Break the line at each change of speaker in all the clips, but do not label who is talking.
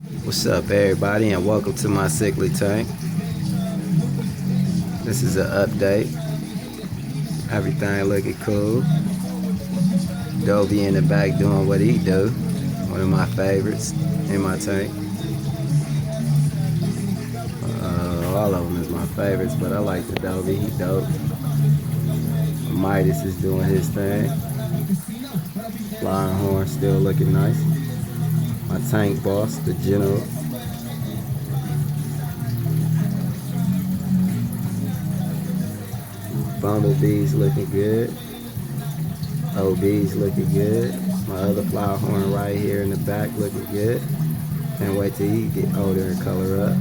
What's up, everybody, and welcome to my cichlid tank. This is an update. Everything looking cool. Dovii in the back doing what he do. One of my favorites in my tank. All of them is my favorites, but I like the dovii. He dope. Midas is doing his thing. Flying horn still looking nice. My tank boss, the general. Bumblebees looking good. OB's looking good. My other flower horn right here in the back looking good. Can't wait till he get older and color up.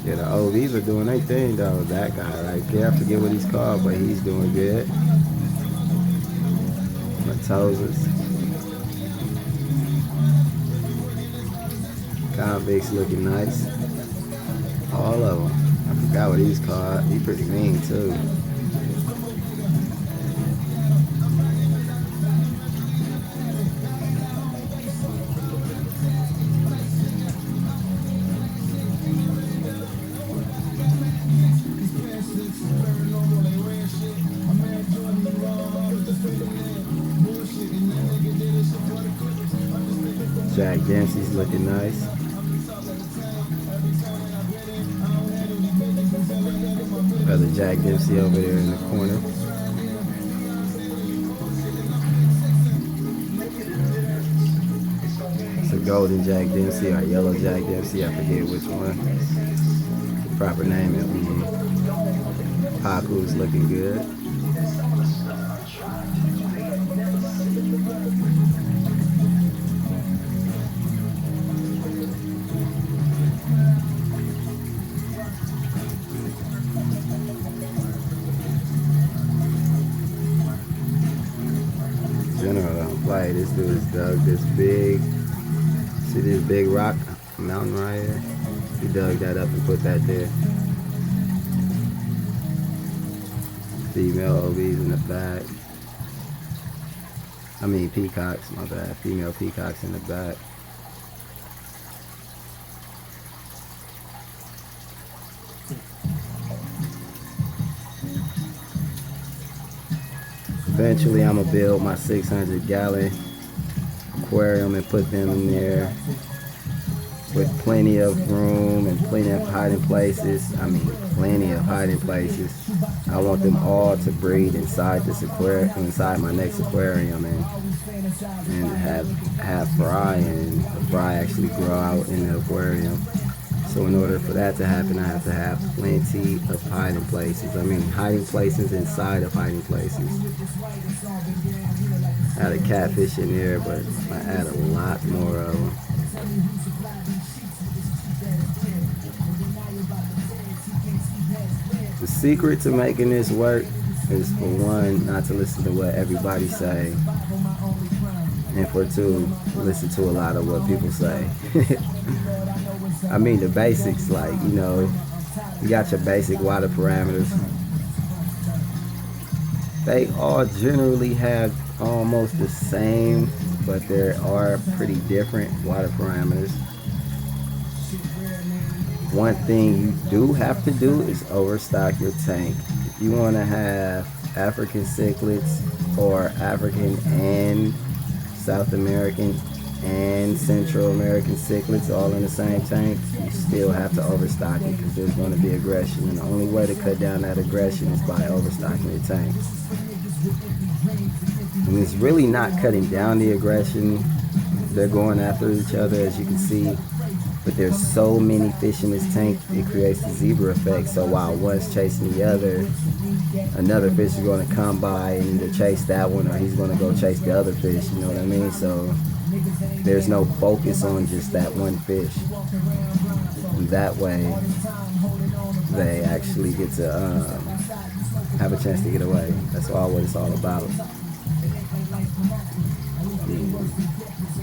Yeah, the OBs are doing their thing though. That guy right there, I forget what he's called, but he's doing good. My Tosas. Convicts looking nice. All of them. I forgot what he's called. He's pretty mean too. Jack Dempsey's looking nice. Brother Jack Dempsey over there in the corner. It's a golden Jack Dempsey or yellow Jack Dempsey, I forget which one. The proper name is Paku's looking good. General don't play. This dude's dug this big, see this big rock mountain right here? He dug that up and put that there. Female OBs in the back. I mean peacocks, my bad. Female peacocks in the back. Eventually I'm gonna build my 600-gallon aquarium and put them in there with plenty of room and plenty of hiding places. I mean, plenty of hiding places. I want them all to breed inside this aquarium, inside my next aquarium, and have fry, and the fry actually grow out in the aquarium. So in order for that to happen, I have to have plenty of hiding places. I mean, hiding places inside of hiding places. I had a catfish in there, but I add a lot more of them. The secret to making this work is, for one, not to listen to what everybody say, and for two, listen to a lot of what people say. I mean the basics, like, you know, you got your basic water parameters. They all generally have almost the same, but there are pretty different water parameters. One thing you do have to do is overstock your tank. If you want to have African cichlids or African and South American and Central American cichlids all in the same tank, you still have to overstock it because there's going to be aggression, and the only way to cut down that aggression is by overstocking your tank. And it's really not cutting down the aggression. They're going after each other, as you can see, but there's so many fish in this tank, it creates the zebra effect. So while one's chasing the other, another fish is going to come by and either chase that one or he's going to go chase the other fish, you know what I mean? So there's no focus on just that one fish. And that way, they actually get to have a chance to get away. That's all what it's all about.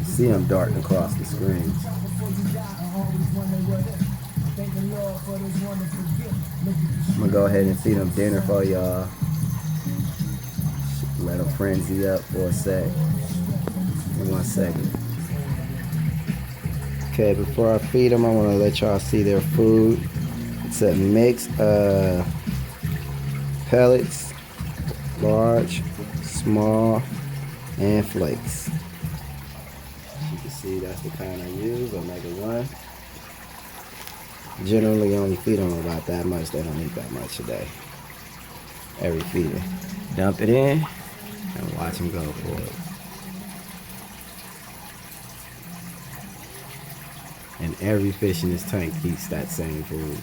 See them darting across the screen. I'm gonna go ahead and feed them dinner for y'all. Let them frenzy up for a sec. In 1 second. Okay, before I feed them, I want to let y'all see their food. It's a mix of pellets, large, small, and flakes. As you can see, that's the kind I use, Omega 1. Generally, only feed them about that much. They don't eat that much a day. Every feeding. Dump it in and watch them go for it. And every fish in this tank eats that same food.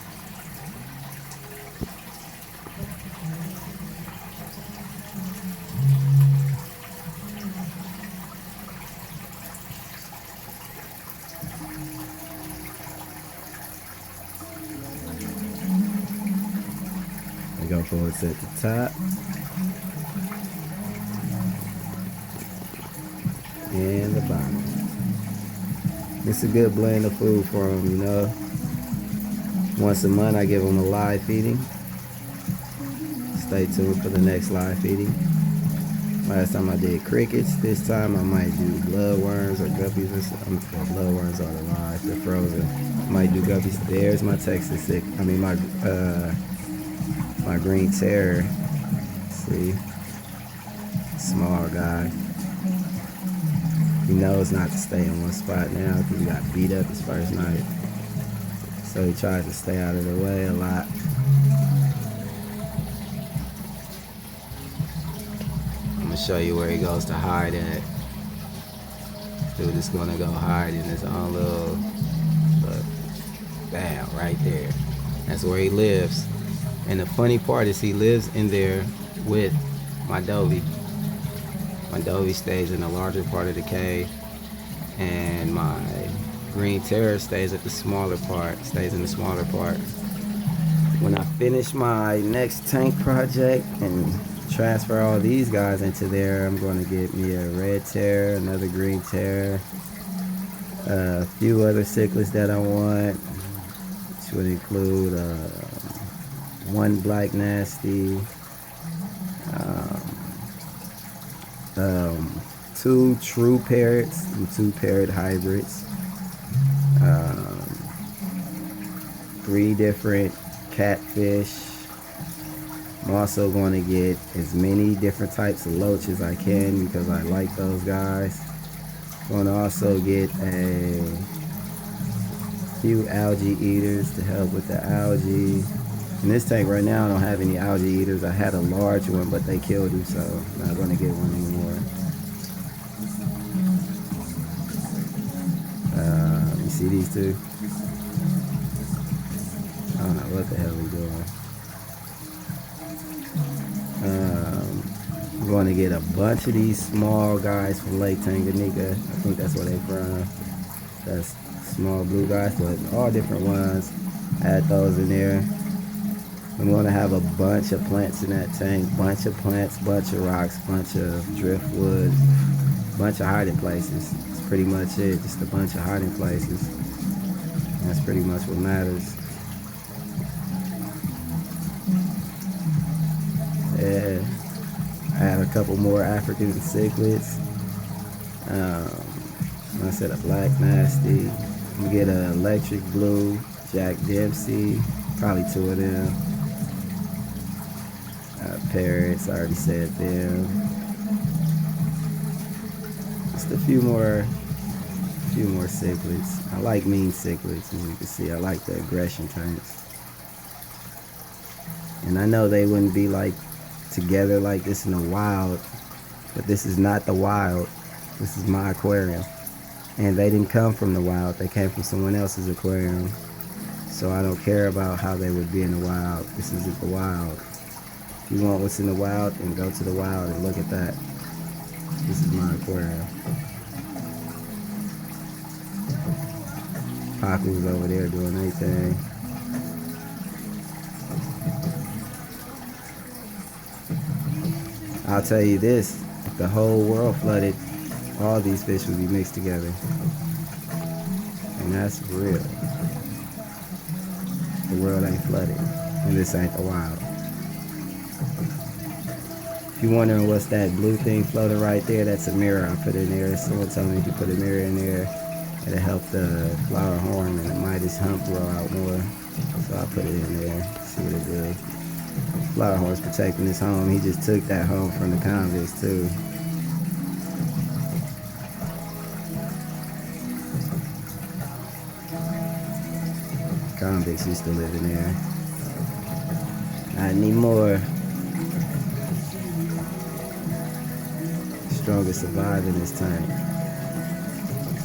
We go for it at the top. And the bottom. It's a good blend of food for them, you know. Once a month I give them a live feeding. Stay tuned for the next live feeding. Last time I did crickets. This time I might do bloodworms or guppies or something. Bloodworms are alive, they're frozen. I might do guppies. There's my Texas sick. I mean my green terror. See? Small guy. He knows not to stay in one spot now because he got beat up his first night. So he tries to stay out of the way a lot. I'm going to show you where he goes to hide at. Dude is going to go hide in his own little, look, bam, right there. That's where he lives. And the funny part is he lives in there with my dovii. My dovii stays in the larger part of the cave, and my green terror stays at the smaller part, stays in the smaller part. When I finish my next tank project and transfer all these guys into there, I'm going to get me a red terror, another green terror, a few other cichlids that I want, which would include one black nasty, two true parrots and two parrot hybrids, 3 different catfish. I'm also going to get as many different types of loach as I can because I like those guys. I'm going to also get a few algae eaters to help with the algae. In this tank right now I don't have any algae eaters. I had a large one but they killed him, so I'm not going to get one anymore. You see these two? I don't know what the hell we're doing. I'm going to get a bunch of these small guys from Lake Tanganyika. I think that's where they're from. That's small blue guys, but all different ones. Add those in there. I'm going to have a bunch of plants in that tank. Bunch of plants, bunch of rocks, bunch of driftwood, bunch of hiding places. That's pretty much it. Just a bunch of hiding places. That's pretty much what matters. Yeah. I had a couple more African cichlids. I said a black nasty. I'm gonna get an electric blue Jack Dempsey. Probably 2 of them. Parrots, I already said them. Just a few more cichlids. I like mean cichlids, as you can see. I like the aggression tanks. And I know they wouldn't be like together like this in the wild, but this is not the wild. This is my aquarium. And they didn't come from the wild. They came from someone else's aquarium. So I don't care about how they would be in the wild. This isn't the wild. If you want what's in the wild, then go to the wild and look at that. This is my aquarium. Paku's over there doing their thing. I'll tell you this, if the whole world flooded, all these fish would be mixed together. And that's real. The world ain't flooded, and this ain't the wild. If you're wondering what's that blue thing floating right there, that's a mirror I put in there. Someone told me if you put a mirror in there It'll help the flower horn and the Midas hump grow out more. So I put it in there, see what it does. Flower horn's protecting his home. He just took that home from the convicts too. Convicts used to live in there. Not anymore. Strongest survive in this tank.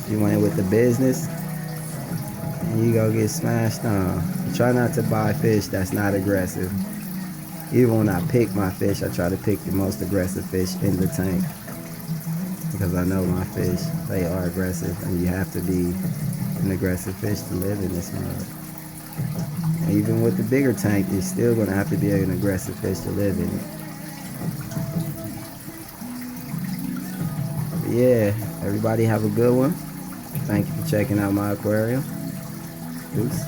You went with the business, and you go get smashed on. Try not to buy fish that's not aggressive. Even when I pick my fish, I try to pick the most aggressive fish in the tank. Because I know my fish, they are aggressive, and you have to be an aggressive fish to live in this mud. Even with the bigger tank, you're still going to have to be an aggressive fish to live in it. But yeah, everybody have a good one. Thank you for checking out my aquarium. Peace.